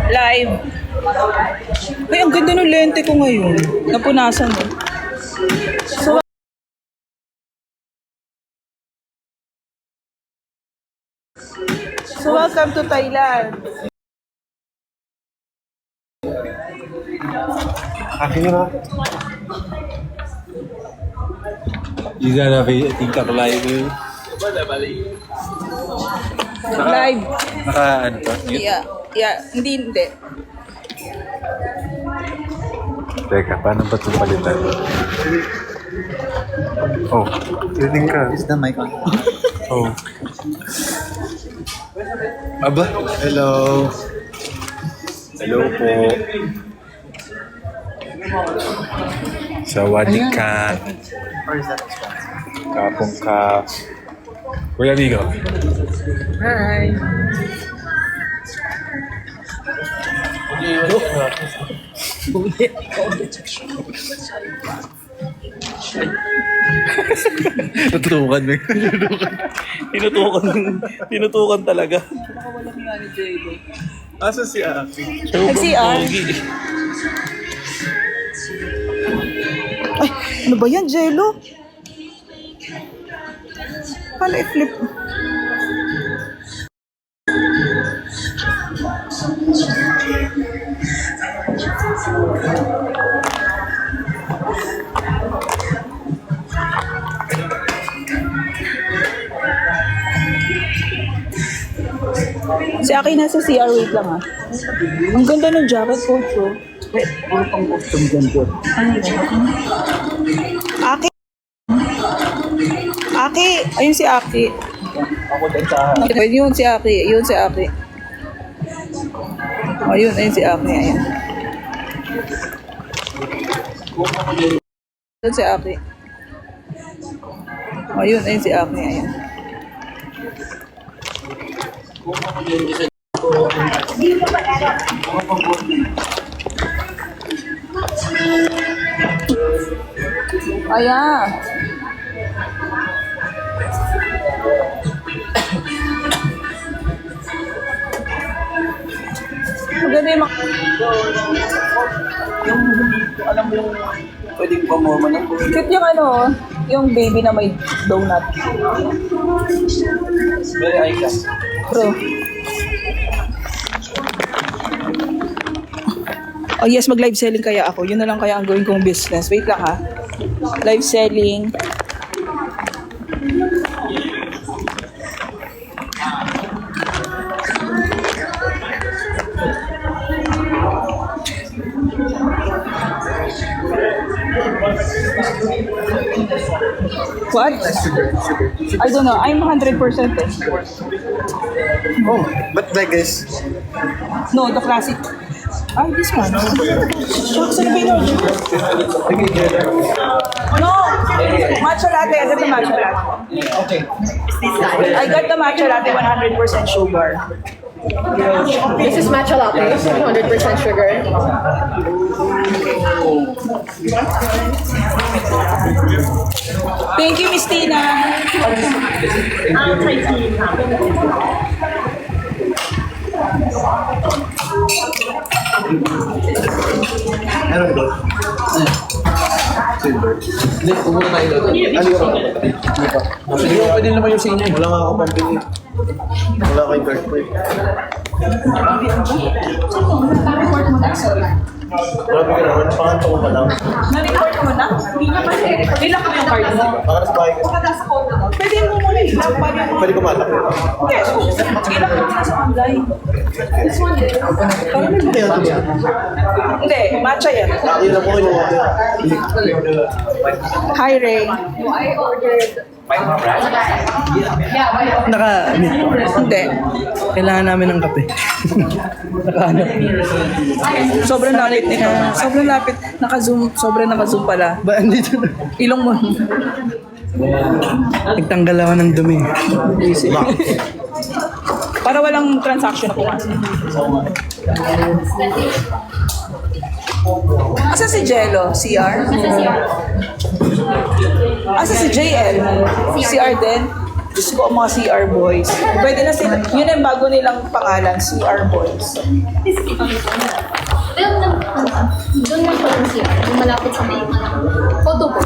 Live. Ay, ang ganda ng lente ko ngayon. Napunasan mo. So welcome to Thailand. Akin yun ah. You gotta be TikTok live eh. Live. Naka ano to? Yeah. Hindi. Teka, paano ba itong palitan? Oh, rinig ka. Is the mic on? Oh. Aba, hello. Hello po. Sawadee ka. Or is that Kapong ka. Kuya amigo. Hi. Natutukan mo. Tinutukan talaga. Asa si Aki? Nag-CR. Ay, ano ba yan, Jello? Paano i-flip? Si Aki nasa CR, wait lang ah. Ang ganda ng jacket ko, so. ano pang costume dyan po? Aki! Aki! Ayun si Aki. Ako din sa... Yun si Aki. Yun si Aki. Ayun si Aki. Ayun. Yun si Aki. Ayun si Aki. Ayun. Ayan. Maganda yung Alam mo yung pwedeng pamorma ng cute yung ano, yung baby na may donut. very high class. Bro. Oh yes, mag-live selling kaya ako. Yun na lang kaya ang gawin kong business. Wait lang ha. Live selling. What? I don't know. I'm 100% eh. Oh, but like this. No, the classic. Ay, this one. Shucks and Pinot. No! Matcha latte. I got the matcha latte. Okay. I got the matcha latte 100% sugar. This is matcha latte, 100% sugar. Thank you, Miss Tina. I'll try tea. Ano ba? Silver. Hindi, pumunta tayo doon. Ano yung Hindi pa. Hindi ko pwede naman yung sa inyo. Wala nga ako pambili. Wala kayong card po eh. Grabe ka naman, panganto ko pa lang. Na-report mo na? Hindi niya pa na-report. Ilan ko yung card mo? Baka nasa bahay ka. Nasa code ako. Pwede mo muna i-drop pa rin. Pwede ko malak. Yes. Ilan ko nasa online. This one din. Kaya ito yan. Hindi, matcha yan. Yun lang po kayo. Hi, Ray. I ordered. Naka-meet po. Hindi. Kailangan namin ng kape. Nakahanap. Sobrang lapit nila. Sobrang lapit. Naka-zoom. Sobrang naka-zoom pala. Ba, andito na. Ilong mo. Nagtanggal ako ng dumi. Easy. Para walang transaction na pumasok. Asa si Jello? CR? Asa si JL? CR din? Gusto ko ang mga CR Boys. Pwede na sila, yun ang bago nilang pangalan, CR Boys. Doon lang po yung CR. Yung malapit sa may photo po.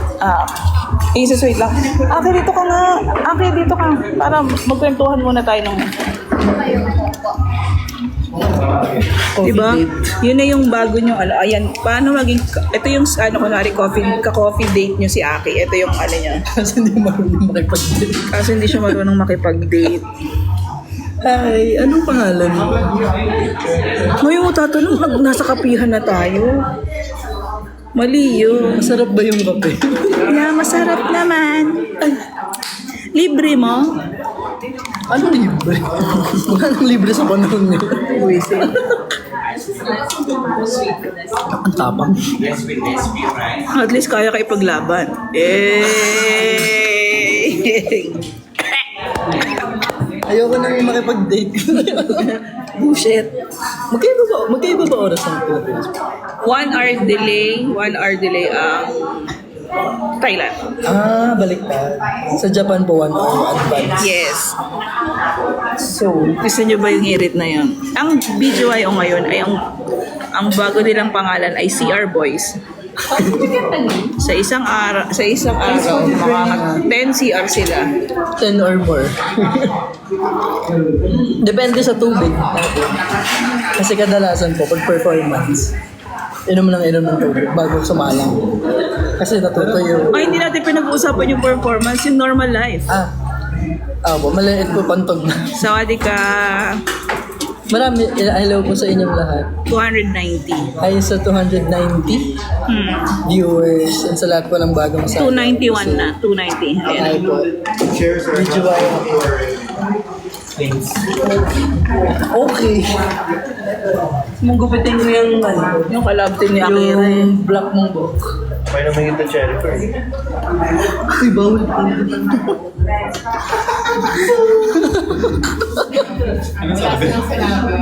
Jesus, wait lang. Ate, dito ka nga. Ate, dito ka. Para magkwentuhan muna tayo ng... Diba? Yun na yung bago nyo, ano, ayan, paano maging, ito yung, ano, kunwari, ka-coffee date nyo si Aki. Ito yung, ano niya. Kasi hindi marunong makipag-date. Kasi hindi siya marunong makipag-date. Hi, anong pangalan mo? Ngayon mo tatanong, nasa kapihan na tayo. Mali yun. Masarap ba yung kape? Yeah, masarap naman. Ay, libre mo? Anong libre? Wala nang libre sa panahon niyo. Ang tapang. At least kaya ka ipaglaban. Ayoko nang makipag-date. Bullshit. Magkaiba ba oras ng Pilipinas? 1 hour delay ang Thailand. Baliktad. Sa Japan po 1 hour advance. Yes. So, gusto nyo ba yung hirit na yun? Ang BGYO ngayon ay ang bago nilang pangalan ay CR Boys. sa isang araw, mga 10 CR sila. 10 or more. Depende sa tubig natin. Kasi kadalasan po, pag performance, inom ng tubig bago sumalang. Kasi natutuyo. Ay, hindi natin pinag-uusapan yung performance, yung normal life. Maliit po pantog na. Sawadi ka, Marami, hello po sa inyong lahat. 290. Ay sa 290 viewers and sa lahat po ng bagong sa 291 na, 290. Ay Ayan. po. Video Okay. Mong gupitin mo yung Yung kalab din ni Akira. yung black mong book. May naman yung cherry per. Uy, bawal po.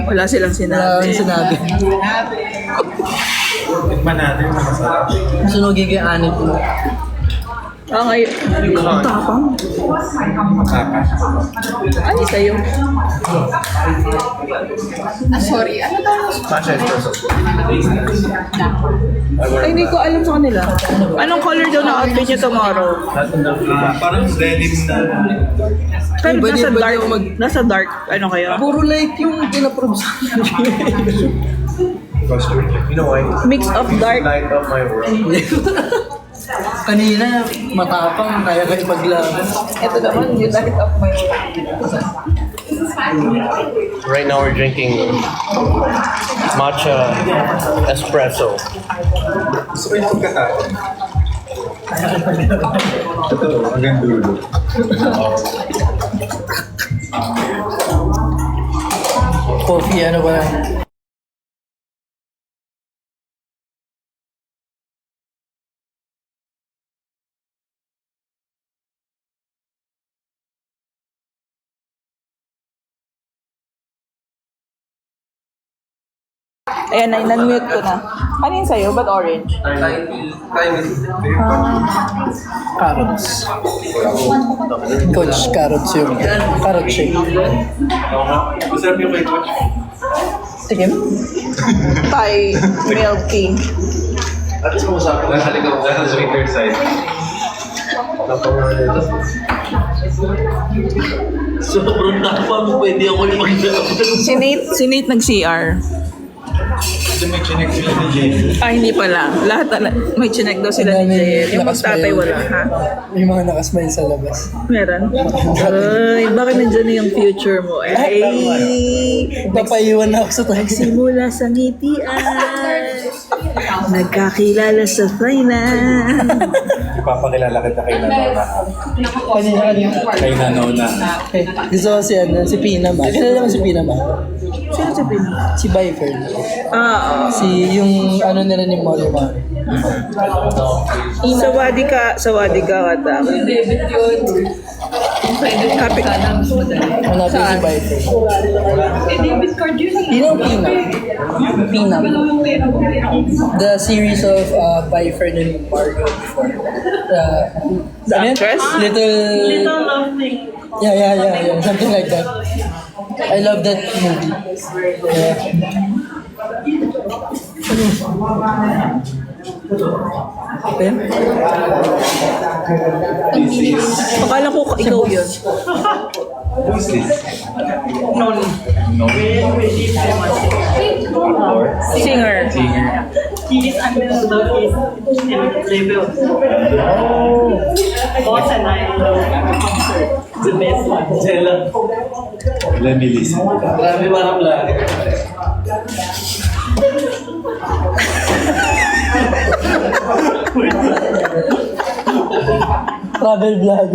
Wala silang Wala sinabi. akong sinabi. Tikman natin na masarap. Sunog yung anit mo. Ngayon. Ang tapang. Ano sa'yo? Sorry. Ano daw? Matcha espresso. Ay, hindi ko alam sa kanila. Anong color daw na outfit niyo tomorrow? Parang denim na. Pero Pwede- nasa pwede dark, ako nasa dark, ano kayo? Puro light yung in-approve sa akin. You know why? Mix of dark. Light up my world. Kanina, matapang, kaya kayo maglaban. Ito naman, yung light of my Right now we're drinking matcha espresso. Gusto ko yung pagkatapon. Ito, hanggang dulo. Coffee, ano ba? Ayan, nan-mute ko na. Ano yun sa'yo? Ba't orange? Carrots. Coach, carrots yung carrot shake. Masarap yung kay Coach. Tigim? Thai milk tea. At least kung Nasa sweeter side. Sobrang tapang, pwede ako maglaban. Si Nate nag-CR. Kasi may chinek sila ni Jay. Hindi pala. Lahat may chinek daw sila ni Jael. Yung magtatay wala, ha? May mga nakasmile sa labas. Meron? Ay, bakit nandiyan na yung future mo? Ay, Papaiwan na ako sa taxi. simula sa ngitian. Nagkakilala sa final. Ipapakilala kita kay Nanona. Kanina. Kay Nanona. Gusto ko si Pina Ma. Kilala mo si Pina Ma? Sino si Pino? Si Byford. Oo. Yung ano nila ni Mario Mari. Sawadi ka kata. Happy. Hanapin si Byford. Pina. Pina. The series of Byford and Mario before. The actress? Little Yeah. Something like that. I love that movie. Yeah. Pen? Akala ko ikaw yun. Who's this? Singer. He is under the label. Boss and I love concert. The best one. Let me listen. Grabe parang vlog. Travel vlog.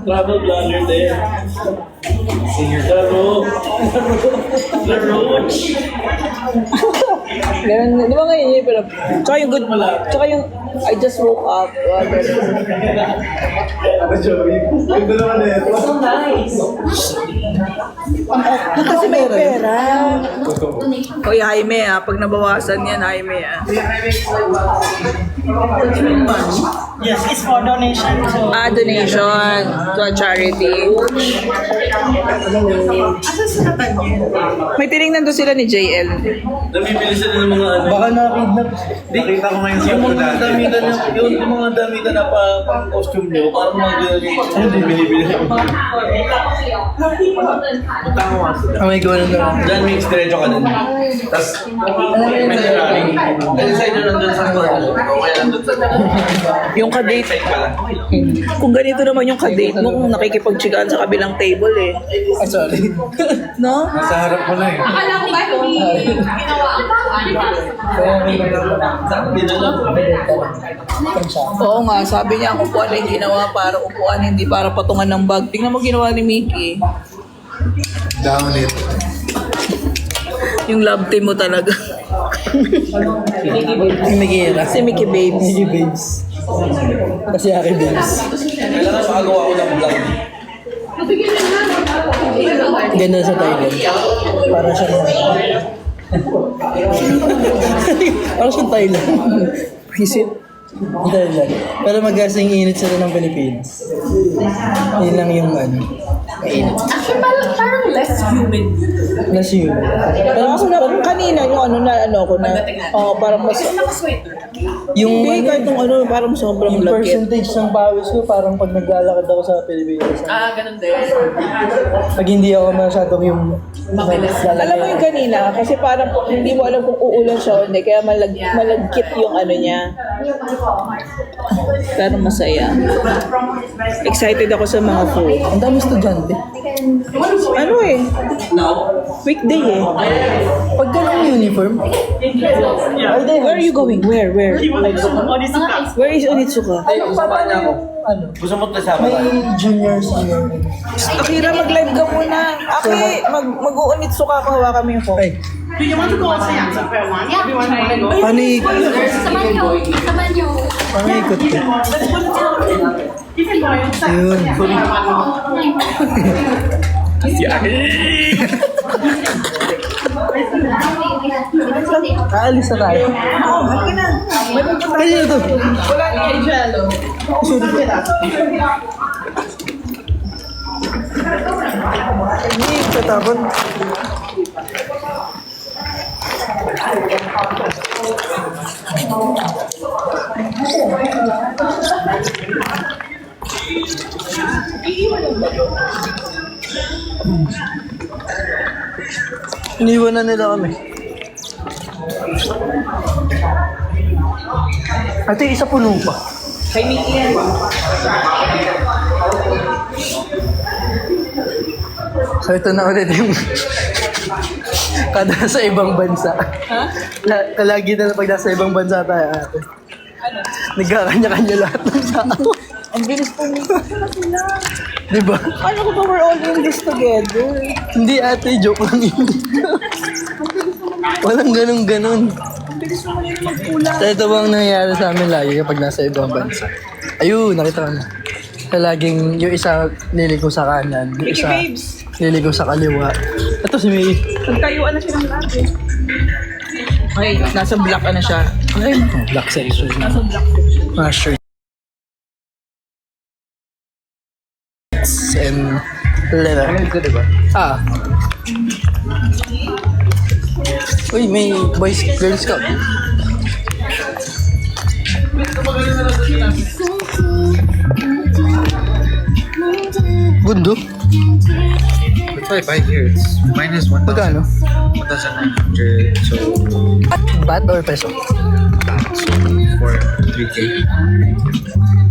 Travel vlogger din. Singer. Laro. Ganun, di ba ngayon yun? Pero, tsaka yung good, tsaka yung I just woke up. Kasi may pera. Hoy, Jaime pag nabawasan yan, Jaime Yes, it's for donation. So, donation to a charity. May tinignan doon sila ni JL. Namimili sila ng mga ano. Baka na-kidnap. Nakita ko ngayon sa Yung mga dati. damitan na, yung mga damitan na pang costume nyo, parang mga gano'n. Hindi binibili. Punta ko nga sila. May gawin na. Diyan mix diretso ka nun. Tapos, may tracking. Kasi sa inyo nandun sa ano, kaya nandun sa Yung kadate, side pala. kung ganito naman yung kadate mo, kung nakikipagtsigaan sa kabilang table Ah, sorry. No? Nasa harap ko na eh. Akala ko ba hindi ginawa Hindi na lang. Oo nga, sabi niya ang upuan ay ginawa para upuan, hindi para patungan ng bag. Tingnan mo ginawa ni Mickey. Down it. Yung love team mo talaga. Migira. Si Mickey Babes. Mickey Babes. Kasi Aki Babes. Kailangan makagawa ko ng vlog. Ganda sa Thailand. Para siya para siyang Thailand. Visit. Thailand. Pero mag-asing init sila ng Pilipinas. Yun lang yung ano. Mainit. Actually, parang less humid. Plus yun. Pero ako na, kanina yung ano na ano ko na, parang mas, Yung hindi, kahit yung ano, parang sobrang yung lagkit. percentage ng pawis ko parang pag naglalakad ako sa Pilipinas. Ganun din. Pag hindi ako masyadong yung Alam mo yung kanina, kasi parang hindi mo alam kung uulan siya o hindi, kaya malagkit yung ano niya. Pero masaya. Excited ako sa mga food. Ang dami estudyante. Ano eh? Weekday eh. Pag ganun yung uniform, Where are you going? Where? Where is Onitsuka? ano, Gusto mo ito sama may tayo? junior, senior. Akira, mag-live ka muna. Aki, mag-uunitsuka ka, hawakan mo yung phone. Ay, do you want to go also yeah, Fair one? Yeah, Everyone want to go? paano Saman nyo. Saman nyo. ikot ko? Let's put it down. You can go inside. Yun. Aalis na tayo. Kanina to. Wala ni kay Jello. Hindi, katapon. Iniwan na nila kami. Ate, isa puno pa. Kay Mickey yan. So ito na ulit yung kada sa ibang bansa. Ha? Lagi na pag nasa ibang bansa tayo ate. Nagkakanya-kanya lahat ng tao. Ang bilis po Mickey. Di ba? Ano ko ba we're all in this together? Hindi ate, joke lang yun. Walang ganun-ganun. So ito bang nangyayari sa amin lagi kapag nasa ibang bansa. Ayun, nakita ko na. Kaya laging yung isa liliko sa kanan, yung Mickey isa Babes. liliko sa kaliwa. Ito si May. Nagtayuan na siya ng labi. Okay, nasa black na siya. Ay, black section. Nasa black section. Mga shirts and Leather. Ah. Uy, may boys, girl scout. Gundo? If I buy here, it's minus 1,000. Magkano? 1,900. So, Baht or peso? for 3K.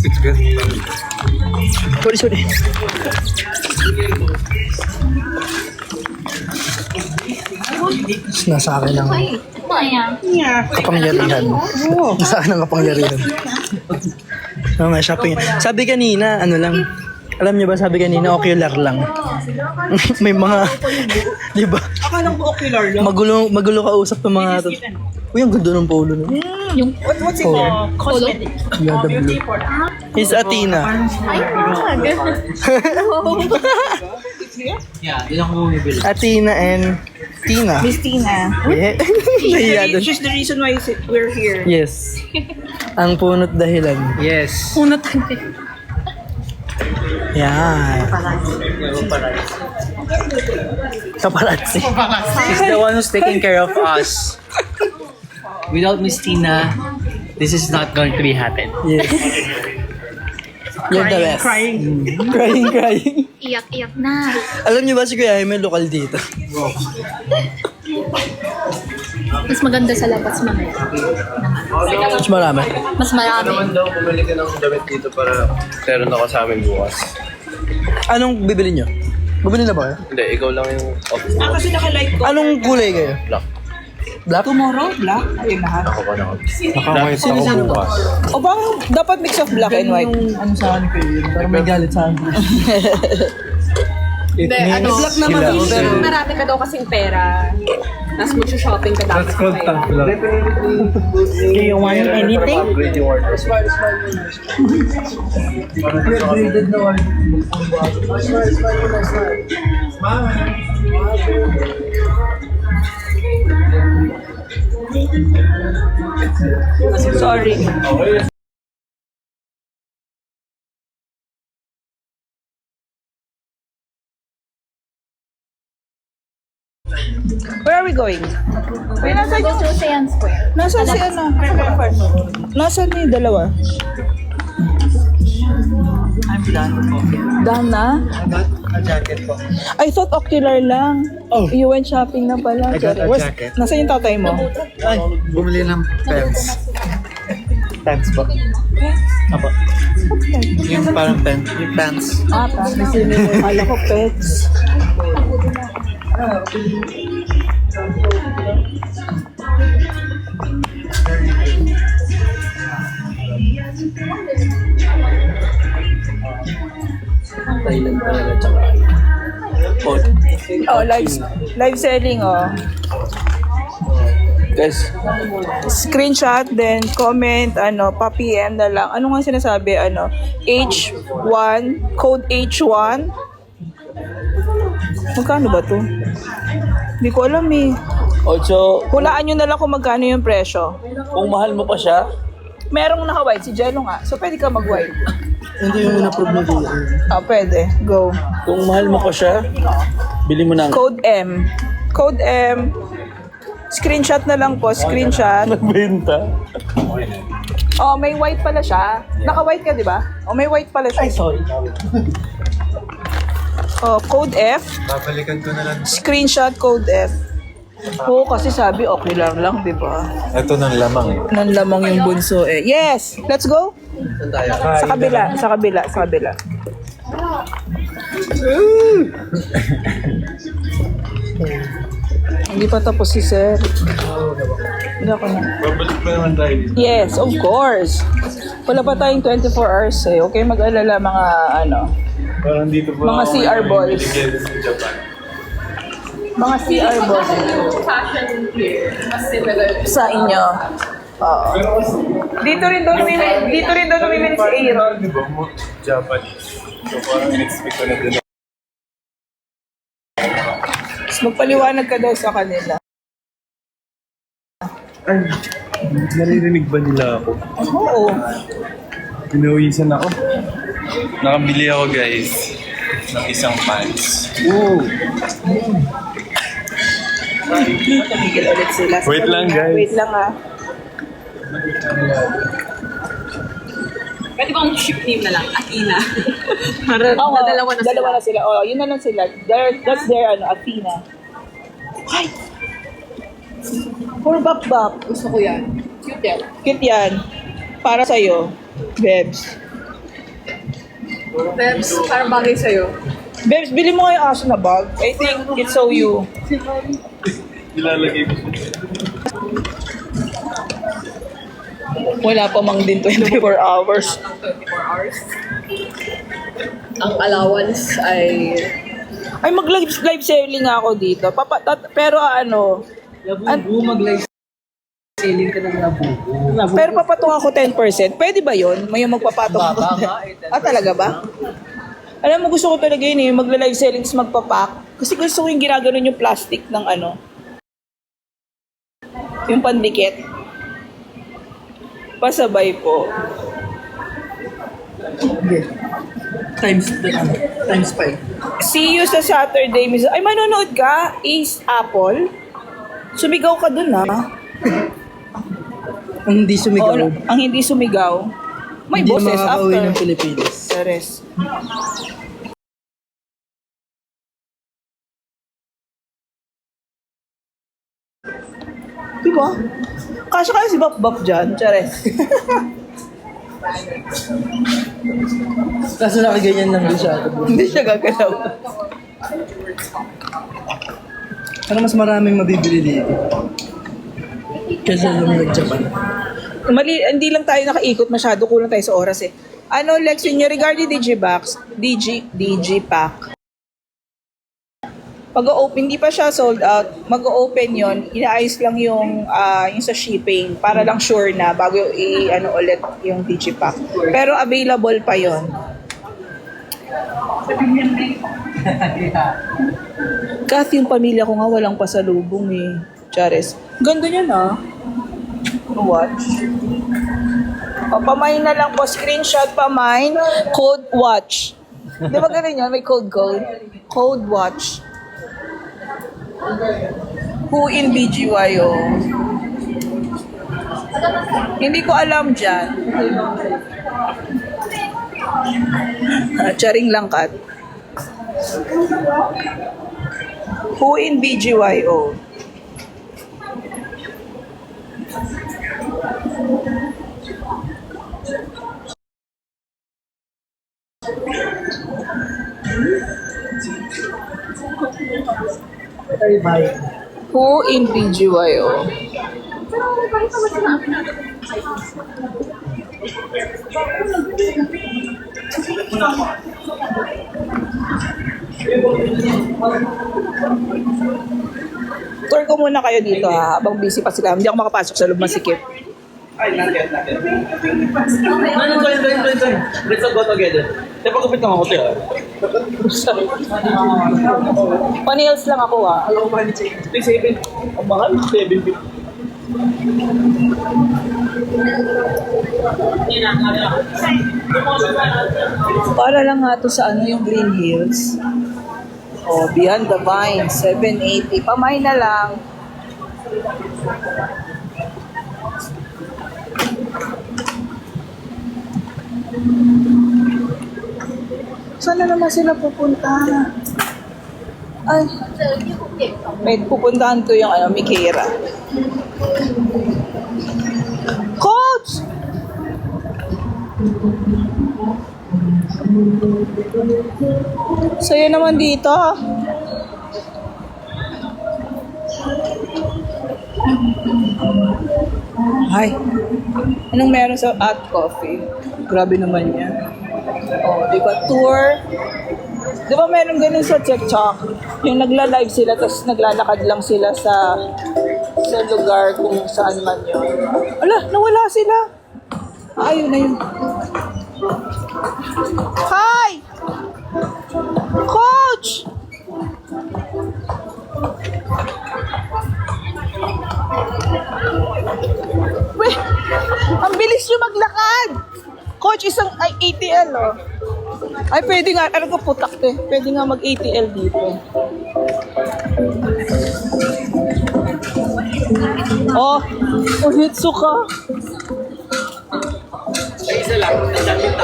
It's good. Sorry. Nasa akin ang kapangyarihan. Nasa akin ang kapangyarihan. Oo nga, shopping. Sabi kanina, ano lang, alam niyo ba, sabi kanina, ocular lang. May mga, di ba? Akala ko ocular lang. Magulo ka usap ng mga to. Uy, ang ganda ng polo no? What's it Polo. called? Cosmetic. Yeah, the blue. It's Athena. Ay, wag. Athena and Tina. Miss Tina. Yeah. Nahiya doon. She's the reason why we're here. Yes. Ang punot dahilan. Yes. Yan. Paparazzi. She's the one who's taking care of us. Without Miss Tina, this is not going to be happen. Yes. You're the best. Crying. Crying. Iyak-iyak na. Alam niyo ba si Kuya Jaime lokal dito? Mas maganda sa labas mamaya. Mas marami. Mas marami. Naman daw, bumili ka ng damit dito para meron ako sa amin bukas. Anong bibili niyo? Bumili na ba kayo? Hindi, ikaw lang yung office mo. Kasi naka-like ko. Anong kulay kayo? Black. Black? Tomorrow, black. Ayun na. Ako pa na. Naka-white ako bukas. O bang dapat mix of black and white? Ano sa akin kayo yun? Parang may galit sa akin. It Black naman ako, pero Marami ka daw kasing pera. Tapos mag-shopping ka dapat. That's called tough love. Do you want anything? Upgrade yung order. graded na one. Sorry. Where are we going? Wait, nasa Go to Sayan Square. Nasaan si ano? Nasaan ni dalawa? I'm done. Done na? A jacket po. I thought ocular lang. Oh. You went shopping na pala. I got a Where's- jacket. Nasaan yung tatay mo? Ay, bumili ng pants. Pants po. Apo. Yung parang pants. Yung pants. Kasi akala ko pets. Thailand talaga, tsaka. Oh, live selling, oh. Guys, Screenshot, then comment, pa-PM na lang. Ano nga sinasabi, H1, code H1. Magkano ba to? Hindi ko alam eh. also, Hulaan nyo na lang kung magkano yung presyo. kung mahal mo pa siya, Merong naka-white, si Jello nga. So, pwede ka mag-white. hindi yung in-approve mo dito. Pwede. Go. Kung mahal mo pa siya, bili mo ng Code M. Code M. Screenshot na lang po. Screenshot. benta. Oh, may white pala siya. Naka-white ka, di ba? Oh, may white pala siya. Ay, sorry. Oh, code F. Babalikan ko na lang. Screenshot code F. Oo, kasi sabi ocular lang, di ba? Ito ng lamang eh. Nanlamang yung bunso eh. Yes! Let's go! Sa kabila, sa kabila, sa kabila. Hindi pa tapos si Sir. Hindi ako na. Babalik pa naman tayo dito. Yes, of course. Wala pa tayong 24 hours eh. Okay, mag-alala mga Parang dito pa Mga ako CR boys. together sa Japan. mga CR boys sa inyo. Oo. Dito rin daw namimili si Aaron. Di ba mo Japanese? So parang in-expect ko na din. Mas magpaliwanag ka daw sa kanila. Ay, naririnig ba nila ako? Oo. Pinawisan ako. Nakabili ako guys. ng isang pants. Tumigil ulit sila. Wait lang, guys. Wait lang ah. Pwede bang ship name na lang? Athena. Para Oo, dalawa na sila. Dalawa na sila. Oh, yun na lang sila. That's their Athena. Ay! For bap-bap. Gusto ko yan. Cute yan. Cute yan. Para sa'yo, Bebs. Peps, parang bagay sa'yo. Bebs, bili mo nga yung aso na bag. I think it's so you. Ilalagay ko. Wala pa mang din 24 hours. 24 hours. Ang allowance ay... Ay, mag-live selling ako dito. Pero ano, Labubu, mag-live selling ka ng labubu. pero papatung ako 10%. Pwede ba yun? May magpapatong ako. Talaga ba? Alam mo, gusto ko talaga yun eh. Magla-live selling tapos magpapak. Kasi gusto ko yung ginaganon yung plastic ng ano. Yung pandikit. Pasabay po. Times 5. See you sa Saturday, Miss. Ay, manonood ka? Ace Apple? Sumigaw ka dun, ha? Ang hindi sumigaw. Oo, ang hindi sumigaw. May Hindi boses makakauwi after. ng Pilipinas. Teres. Diba? Kasya kaya si Bap Bap dyan, Chares. Kaso nakaganyan lang din siya. Hindi siya gagalaw. Pero mas maraming mabibili dito. Kesa lang nag-Japan. Mali, hindi lang tayo nakaikot masyado, kulang tayo sa oras eh. Ano, Lex, yun yung regarding Digipack. Pag-open, hindi pa siya sold out. Mag-open yon, inaayos lang yung sa shipping para lang sure na bago i-ano ulit yung Digipack. Pero available pa yon. Kath, yung pamilya ko nga walang pasalubong eh. Chares. Ganda niya na. Watch. O, pamain na lang po. Screenshot pamain. Code watch. Di ba ganun yun? May code. Code watch. Who in BGYO? Hindi ko alam dyan. Charing lang, Kat. Who in BGYO? Who in BGYO? Tour ko muna kayo dito ha, habang busy pa sila. Hindi ako makapasok sa loob, masikip. Ay, not yet. Let's go together. Di ba kapit naman ako tayo? Panils lang ako ha. Alam ko ba ni 7? Ang mahal, 750. Para lang nga to sa ano yung Green Hills. Oh, Beyond the Vine, 780. Pamay na lang. Saan na naman sila pupunta? Ay, wait, pupuntahan ko yung ano, Mikera. Coach! Saya naman dito. Ay, anong meron sa at coffee? Grabe naman yan. Oh, di ba tour? Di ba meron ganun sa TikTok? Yung nagla-live sila tapos naglalakad lang sila sa lugar kung saan man yun. Ala, nawala sila. Ayun na yun. Hi! Coach! Wait, ang bilis nyo maglakad! Coach, isang ATL, oh. Ay, pwede nga. Ano ka putak te? Pwede nga mag-ATL dito. Oh, Ohitsu ka.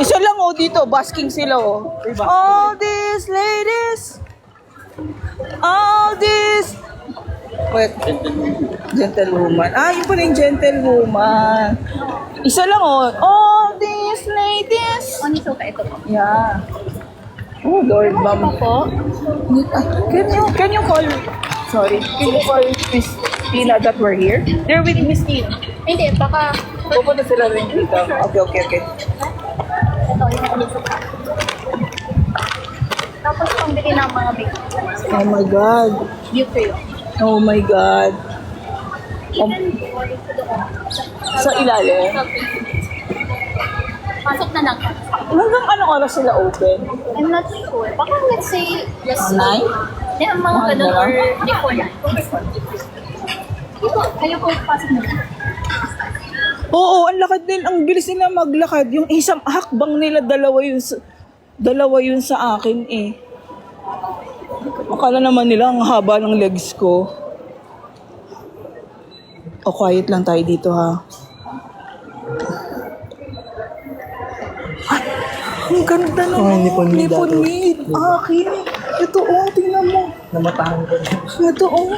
Isa lang oh dito. Basking sila oh. All these ladies. All these. Wait. Gentlewoman. Ah, yun pala yung gentlewoman. Isa lang oh. All these ladies. Onito ka, ito po. Yeah. Oh, Lord, ma'am. Po? Can you call, sorry, can you call Miss Tina that we're here? They're with Miss Tina. Hindi, baka Pupunta sila rin dito. Okay. ito yung onito ka. Tapos pambili ng mga big. Oh my God. Dito yun. Oh my God. Sa ilalim. Pasok na lang. Hanggang anong oras sila open? I'm not sure. Baka let's say, yes. 9? Yan, mga ganun or before yan. Ito, kayo po pasok na lang. Oo, ang lakad din. Ang bilis nila maglakad. Yung isang hakbang nila, dalawa yun sa akin eh. Akala naman nila ang haba ng legs ko. O, quiet lang tayo dito ha. Ay, ang ganda naman. nipon made Nipon dato. made. Akin. Ito oh, tingnan mo. Namatahan ko. Ito oh.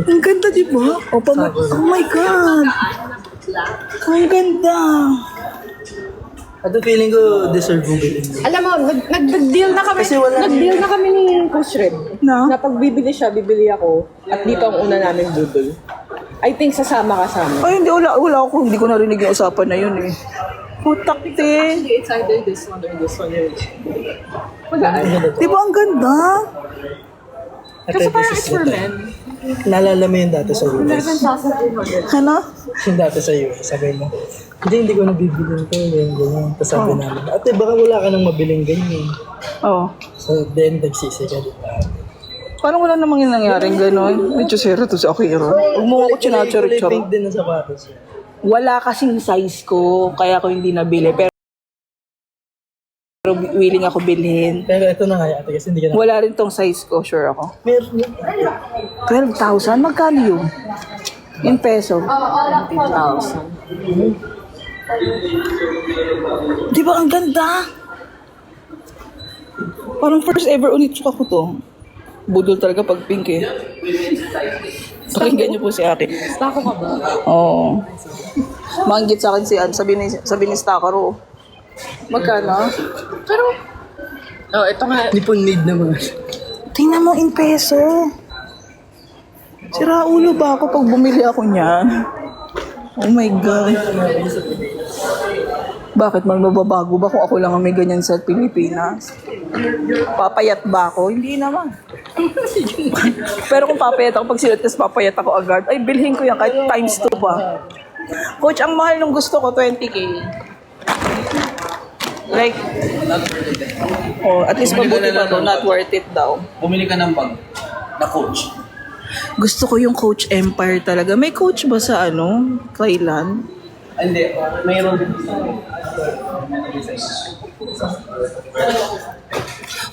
Ang ganda diba? Oh my God. Ang ganda. At feeling ko, deserve kong bilhin. Alam mo, nag-deal na kami. Kasi wala- Nag-deal na kami ni Coach Red. Na? Na pag bibili siya, bibili ako. At dito ang una namin budol. I think sasama ka sa amin. Ay, wala ako. Hindi ko narinig yung usapan na yun eh. Putak te. It's either this one or this one. Magaan. Di ba ang ganda? Kasi parang it's for men. Naalala mo yung dati sa US. Ano? Yung dati sa US, sabi mo, hindi ko nabibili ito, ganyan. Tapos sabi namin, ate, baka wala ka nang mabiling ganyan. Oh. So then, nagsisi ka, di ba? Parang wala namang yung nangyaring gano'n. Medyo zero to sa Akira. Huwag mo ako Kulay chinacharo-charo. pink din na sapatos. Wala kasing size ko, kaya ko hindi nabili. Pero willing ako bilhin. Pero ito na nga, ate, kasi hindi ka na... Wala rin tong size ko, sure ako. Meron yun. 12,000? Magkano yun? In peso. Di ba ang ganda? Parang first ever Onitsuka ko to. Budol talaga pag pink eh. Pakinggan niyo po si ate. Stako ka ba? Oo. Manggit sa akin si Ann. Sabi ni Stakaro. Magkano? Pero, oh, ito nga. Nipon made naman. Tingnan mo in peso. Sira ulo ba ako pag bumili ako niyan? Oh my God. Bakit magbabago ba kung ako lang ang may ganyan sa Pilipinas? Papayat ba ako? Hindi naman. Pero kung papayat ako, pag silat tapos papayat ako agad, ay bilhin ko yan kahit times 2 pa. Coach, ang mahal nung gusto ko, 20K. Like, oh, at least mabuti pa to, not worth it daw. Bumili ka ng bag na Coach. Gusto ko yung Coach Empire talaga. May Coach ba sa Thailand? Hindi, mayroon din.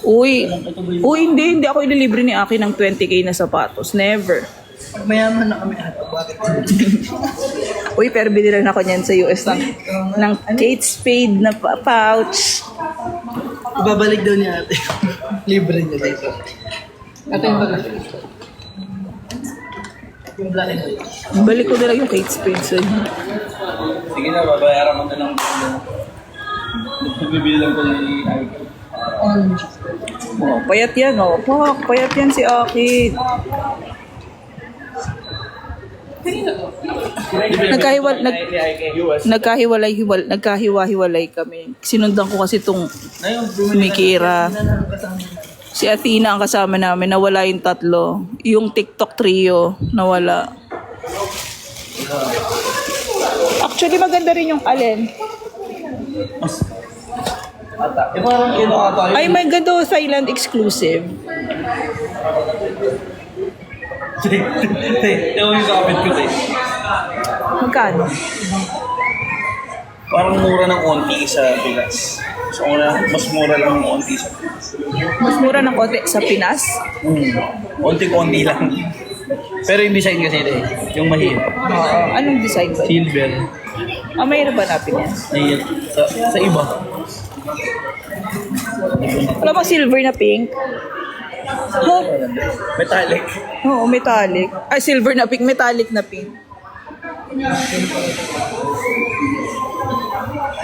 Uy, hindi ako ililibre ni Aki ng 20K na sapatos. Never. Mayaman na kami ate, bakit? Uy, pero binilan ako niyan sa US ng Kate Spade na pouch. Ibabalik daw niya ate. Libre niya dito. Ito yung baga. Yung black and white. Balik ko na lang yung Kate Spade sa inyo. Sige na, babayaran mo na lang. Bibili lang ko ng iPhone. Oh, payat yan, oh. Pak, payat yan si Aki. Nagkahiwa-hiwalay kami. Sinundan ko kasi itong Mikira. Si Athena ang kasama namin, nawala yung tatlo. Yung TikTok trio, nawala. Actually, maganda rin yung alin. Parang tayo. Ay, may ganda Thailand exclusive. Ito yung kapit ko eh. Magkano? Parang mura ng onti sa Pilas. So, mas mura lang ng konti sa Mas mura ng konti sa Pinas. konti-konti lang. Pero yung design kasi ito yung mahirap. Oo. Anong design ba? Silver. Mahirap ba natin yan? Sa iba. Wala bang silver na pink? Huh? Metallic. Oo, metallic. Ay, silver na pink, metallic na pink.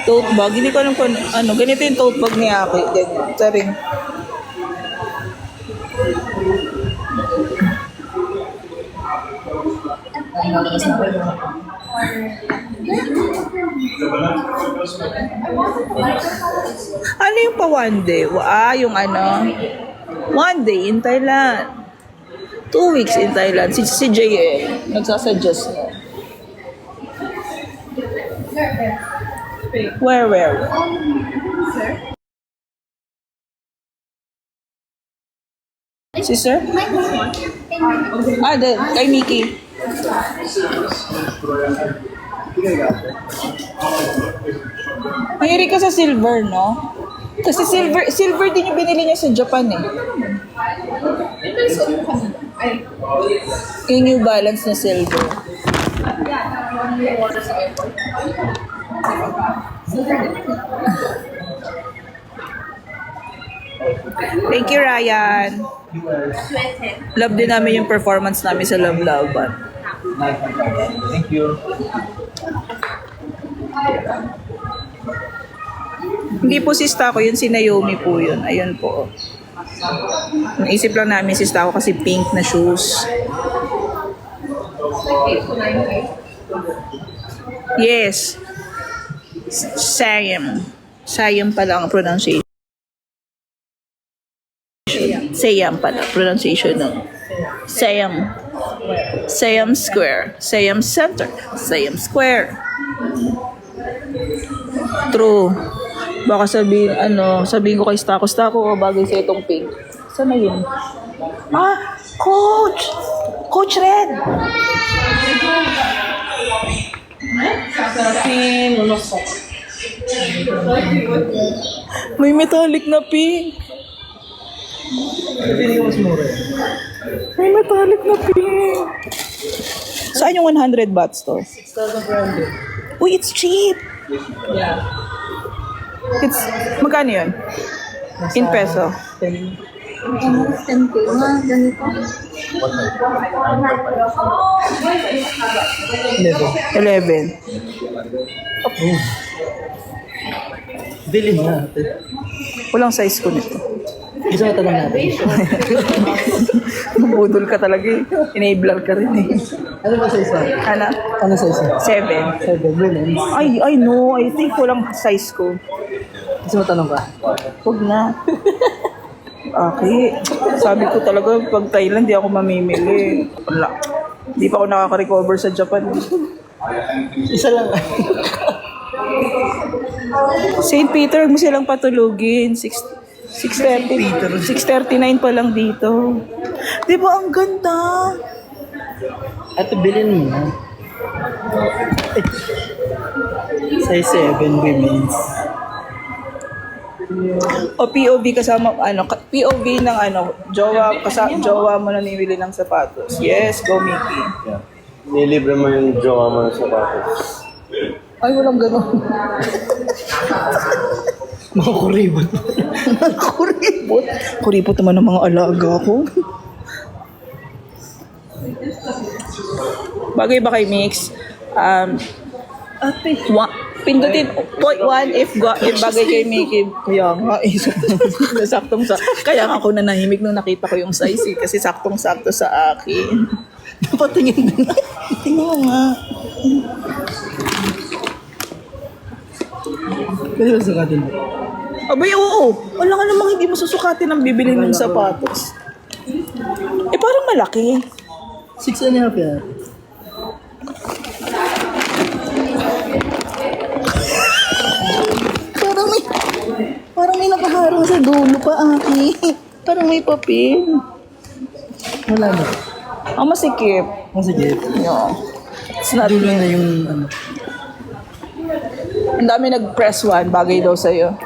Tote bag. Hindi ko alam kung ano. Ganito yung tote bag ni Aki. Ganyan. Ito rin. Ano yung pa one day? Yung ano. One day in Thailand. 2 weeks in Thailand. Si JL. Nagsasuggest mo. Where? Si Sir? Kay Mickey. Mahilig ka sa silver, no? Kasi silver din yung binili niya sa Japan eh. Yung New Balance na silver. Thank you, Ryan. Love din namin yung performance namin sa Love Laban. Thank you. Hindi po si Stako yun, si Naomi po yun. Ayun po. Naisip lang namin si Stako kasi pink na shoes. Yes. Siam. Siam pala ang pronunciation. Siam pala pronunciation ng Siam. Siam Square. Siam Center. Siam Square. True. Baka sabihin ko kay Stako, bagay sa itong pink. Saan na yun? Coach! Coach Red! May metallic na pink. May metallic na pink. Saan yung 100 baht store? 6,400. Uy, it's cheap! Yeah. Magkano yun? In peso? 10. 10K nga, ganito. 11. Bilhin natin. Walang size ko nito. Gusto mo tanong natin? Budol ka talaga eh. Enabler ka rin eh. Ano ba size mo? Ano? Ano size mo? 7. 7. Bilhin. Ay no. I think walang size ko. Gusto mo tanong ka? Huwag na. Okay. Sabi ko talaga, pag Thailand, di ako mamimili. Wala. Di pa ako nakaka-recover sa Japan. Isa lang. St. Peter, huwag mo silang patulugin. 6:30. 6:39 pa lang dito. Di ba ang ganda? Ito bilhin mo na. Size 7 women's. O POV kasama, POV ng jowa mo na nimili ng sapatos. Yes, go Mickey. Nilibre mo yung jowa mo ng sapatos. Ay, walang ganun. Mga kuribot. Kuripot. Kuripot naman ng mga alaga ko. Bagay ba kay Mix? Pindutin point 1 if bagay kay Mickey. Kaya nga, saktong kaya nga ako nanahimik nung nakita ko yung size eh, kasi saktong-sakto sa akin. Patingin din. Tingnan mo nga. Pwede ba sukatin mo? Abay, oo. Wala ka namang hindi masusukatin ang bibili ng sapatos. Eh, parang malaki. 6.5 yan. Parang may nakaharang sa dulo pa, Aki. Parang may papel. Wala na. Ang masikip. Sige. No. It's not Dulo na yung ano. Ang dami nag-press 1, bagay daw sa'yo.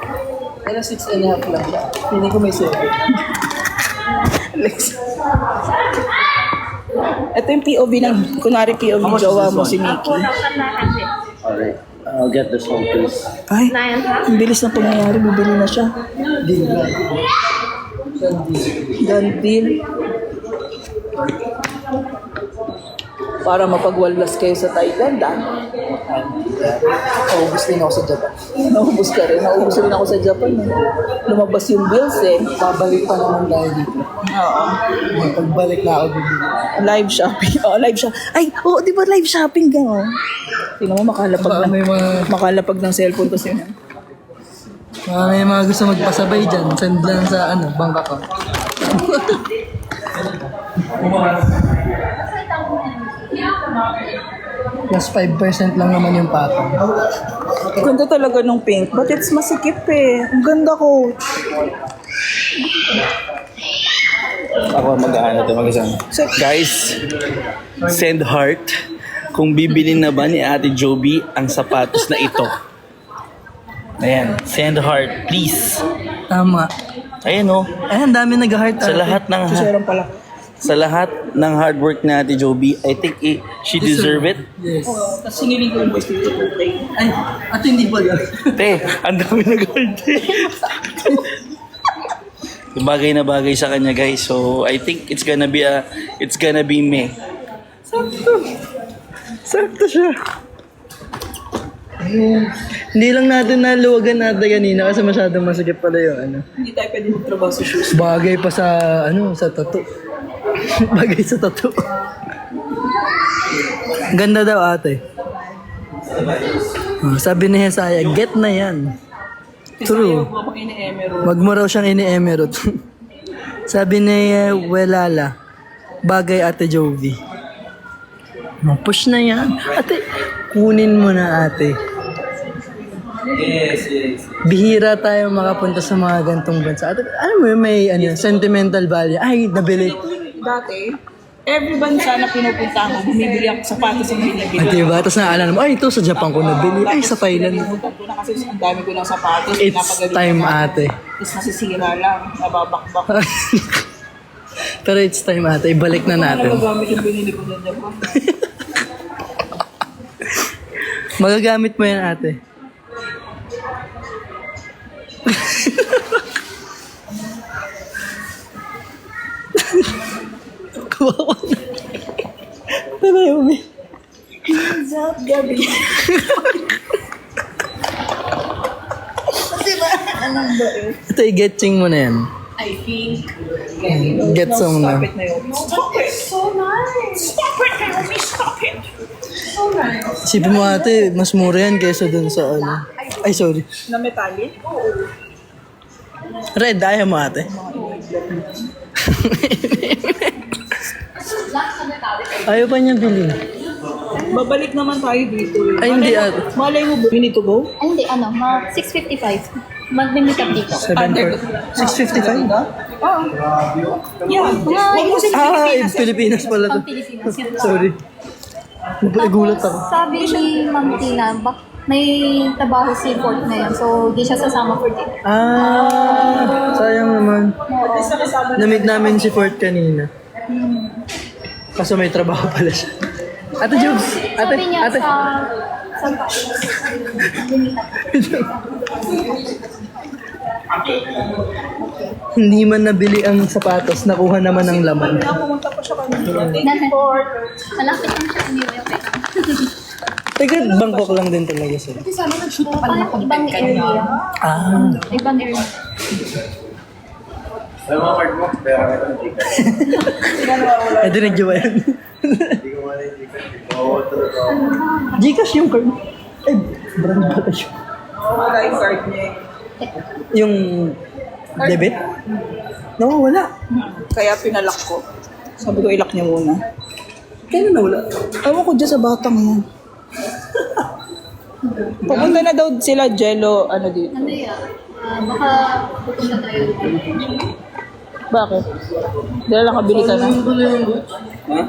Pero 6.5 lang siya. Hindi ko may 7. Ito yung POV ng, kunwari POV jowa mo si Mickey. Alright. I'll get this one, please. Ay, ang bilis na pangyayari, bibili na siya. Done deal. Para mapagwaldas kayo sa Thailand, Naubos din ako sa Japan. Naubos ka rin. Naubos rin ako sa Japan. Lumabas yung bills eh. Babalik pa naman tayo dito. Oo. Pagbalik na ako bibili. Live shopping. Oo, live shopping. Ay, oo, di ba live shopping ka, oh? Tingnan mo, makalapag Baka may makalapag ng cellphone to siya. may mga gusto magpasabay dyan. Send lang sa bank account. Plus 5% lang naman yung patong. Ganda talaga nung pink. But it's masikip eh. Ang ganda, coach. Ako mag-aano ito, mag-isang. Guys, send heart kung bibili na ba ni Ate Joby ang sapatos na ito. Ayan, send heart, please. Tama. Ayan o, Ang dami nag-heart. sa lahat ng Pala. sa lahat ng hard work ni Ate Joby, I think she deserve it. Yes. Tapos siniling ko yung voice dito. Ay, at hindi pa yan. Te, ang dami nag-heart eh. Bagay na bagay sa kanya, guys. So, I think it's gonna be me. Sakto siya. Hindi lang natin naluwagan natin kanina kasi masyadong masigip pala yung Hindi tayo pwede magtrabaho sa shoes. Bagay pa sa sa tattoo. Bagay sa tattoo. Ganda daw ate. Sabi ni Hesaya, get na yan. True. Wag mo raw siyang ini-emerald. Sabi ni Welala, bagay Ate Jovi. Push na yan. Ate, kunin mo na ate. Yes. Bihira tayo makapunta sa mga gantong bansa. Ate, alam mo yun, may sentimental value. Ay, nabili. Dati, every bansa na pinupuntahan ko, bumibili ako sapatos yung binibili. At diba? Tapos naalala mo, ay ito sa Japan ko nabili. Ay, sa Thailand. Pinupunta ko na kasi ang dami ko ng sapatos. It's pinapagaling time ko na. ate. Tapos nasisira lang, nababakbak. Pero it's time ate, ibalik na natin. Nagagamit yung binili ko ng Japan. Magagamit mo yan ate. Kawawa na. Tara yung Zap, Gabi. ito, i-getching mo na yan. I think. Get some na. Stop it na yun. Stop it! So nice! Stop it, Naomi! Stop it! So nice. Isipin mo ate, mas mura yan kaysa dun sa Ay, sorry. Na metallic? Oo. Red, ayaw mo ate. Ayaw pa niya bilhin. Babalik naman tayo dito. Ay, hindi ate. Malay mo, we need to go? Ay, hindi, 6:55. Mag-meet up dito. 655? Oo. Yeah. Pilipinas pala to. Pang Pilipinas yun. Sorry. Nagulat ako. Sabi ni Ma'am Tina, may trabaho si Fort na yun. So, di siya sasama for dinner. Sayang naman. Na-meet namin si Fort kanina. Kaso may trabaho pala siya. Ate Jobs! Ate, Sabi niya ate. sa Hindi man nabili ang sapatos, nakuha naman ang laman. Pumunta pa siya kanina. Thank you, Fort. malapit lang siya. Anyway, okay. Teka, Bangkok lang din talaga sila. Parang ibang area. Ibang area. Ay, mga card mo, pera ka ito ng Gcash. Eh, dinig ba yan? Hindi ko wala yung Gcash. Oo, talaga. Gcash yung card. Eh, brand pala siya. Wala yung card niya. Yung debit? No, wala. Kaya pinalak ko. Sabi ko, ilak niya muna. Kailan nawala? Ewan ko dyan sa batang yan. Pupunta na daw sila Jello, dito. Ano yan? Baka pupunta tayo dito. Bakit? Dala lang kabili ka na. Ha?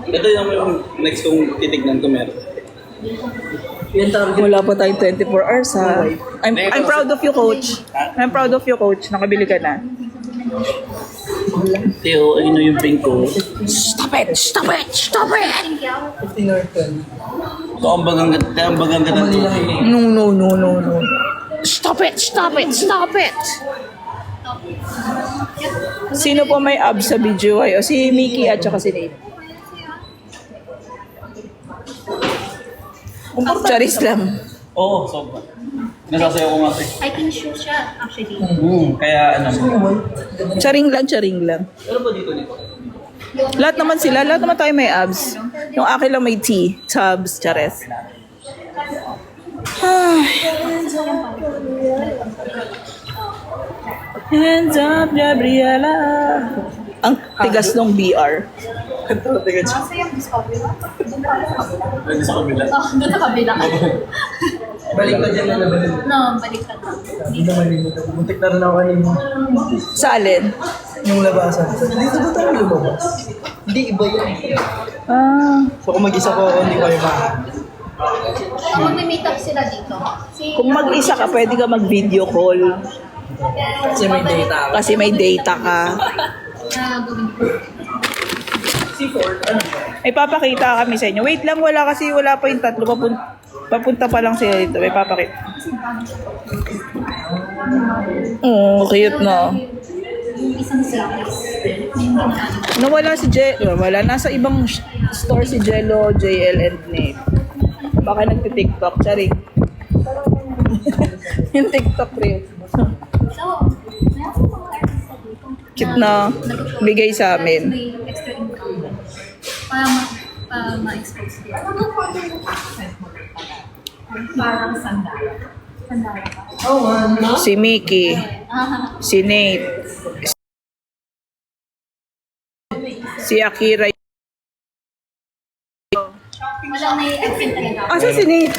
Ito yung next kong titignan ko meron. Wala pa tayong 24 hours ha. I'm proud of you, coach. I'm proud of you, coach. Nakabili ka na. Teo, ayun na yung pink ko. Stop it! Stop it! Stop it! 15 or 10. Ito ang bagang ganda to. No. Stop it! Stop it! Stop it! Sino po may abs sa video? O si Mickey at saka si Nate. Charis lang. Oo, sobra. Nasasayaw ko nga ito. I can show siya, actually. Kaya ano. Charing lang. Lahat naman tayo may abs. Yung akin lang may T, tabs, chares. Hands up, Gabriela. Ang tigas ng BR. Nasa yung discovery mo? Doon sa kabila. Oh, doon sa kabila. Balik na dyan na naman. No, baliktad lang. Hindi na malimutan. Muntik na rin ako kanina. Sa alin? Yung labasan. Dito ba tayo lumabas? Hindi, iba yun. So kung mag-isa ko ako, hindi ko kayo Kung mag-meet up sila dito, Kung mag-isa ka, pwede ka mag-video call. Kasi may data ako. Kasi may data ka. gawin ko. May papakita kami sa inyo. Wait lang, wala pa yung tatlo. Papunta pa lang sila dito. May papakita. Cute na. Isang series. Nawala si wala. Nasa ibang store si Jello, JL, and Nate. Baka nagti-TikTok. Charing. Yung TikTok rin. So, meron po mga artista dito. Cute na. Bigay sa amin. May extra income. Para ma-expose din. Parang sandala. Sandala ka? Si Mickey. Si Nate. Si Akira. Wala may accent talaga. Asa si Nate?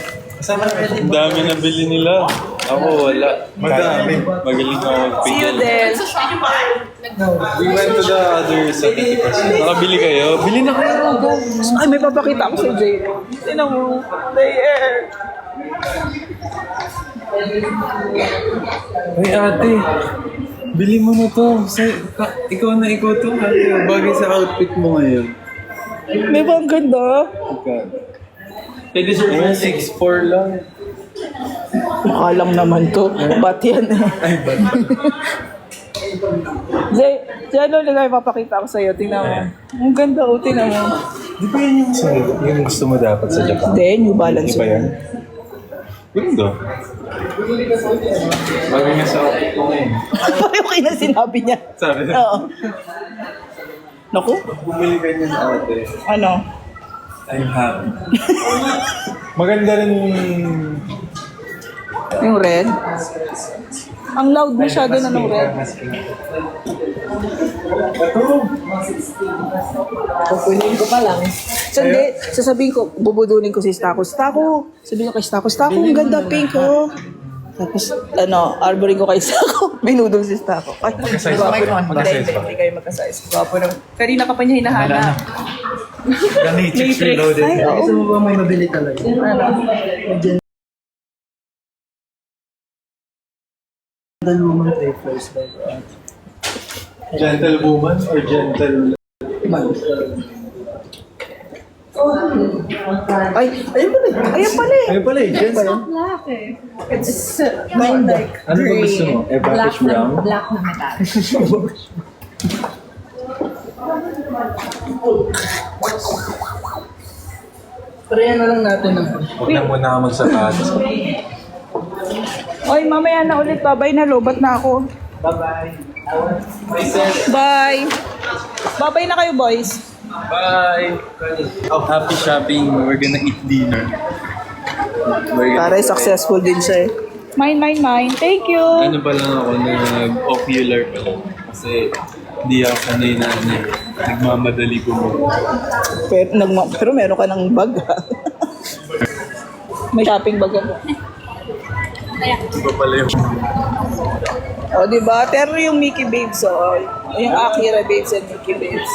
Ang dami na bili nila. Ako wala. Madami. Magaling ako Si mag-pigil. Udel. We went to the other 70%. Nakabili kayo? Bili na kayo. Ay, may papakita ako sa Jay. Tinan mo. There. Ay ate, bili mo na to. Ikaw to. Ate, bagay sa outfit mo ngayon. May bang ganda? Ayun, 6'4" lang. Mukha lang naman to. Ba't yan eh? Ay, ba't? Jay, ano lang papakita ko sa'yo. Tingnan mo. Ang ganda o, tingnan mo. Di ba yun yung gusto mo dapat sa Japan? Hindi, New Balance. Di ba yan? Ganda. Bagay nga sa outfit ko ngayon. Pareho kayo na sinabi niya. Sabi na. Oo. Naku? Bumili ka niyan ate. Ano? I'm happy. Maganda rin Yung red? Ang loud masyado na ng red. Kukunin ko pa lang. Hindi, sasabihin ko, bubudunin ko si Stako. Sabihin ko kay Stako, ang ganda pink oh. Tapos, arborin ko kay Stako. Binudol si Stako. Ay, Magka-size gwapo ba? naman. Magka-size ba? Hindi kayo magka-size. Gwapo naman. Kanina ka pa niya hinahanap. The Matrix Reloaded. Ay, oo. Gusto mo ba may mabili talaga? Ano? Gentlewoman tray floors ba? Gentlewoman or gentle? Ay, ayun pala eh. Ayun pala eh. Ayun pala eh, gentle. Black eh. It's mine like Ano ba gusto mo? Evapish brown? Black na metal. Parehan na lang natin ng Huwag na muna ka magsapatos. Oy, mamaya na ulit. Babay na, lobat na ako. Bye-bye. Bye. Babay na kayo, boys. Bye! Oh, happy shopping. We're gonna eat dinner. Para successful din siya eh. Mine. Thank you. Ano pa lang ako, nag-ocular pa lang. Kasi hindi ako sanay na nagmamadali ko mo. Pero meron ka ng bag ha? May shopping bag ako. Iba pala yung... O, diba? Pero yung Mickey Babes, yung Akira Babes and Mickey Babes.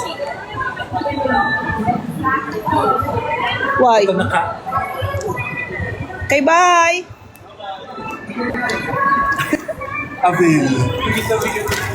Why? Okay, bye! Avail.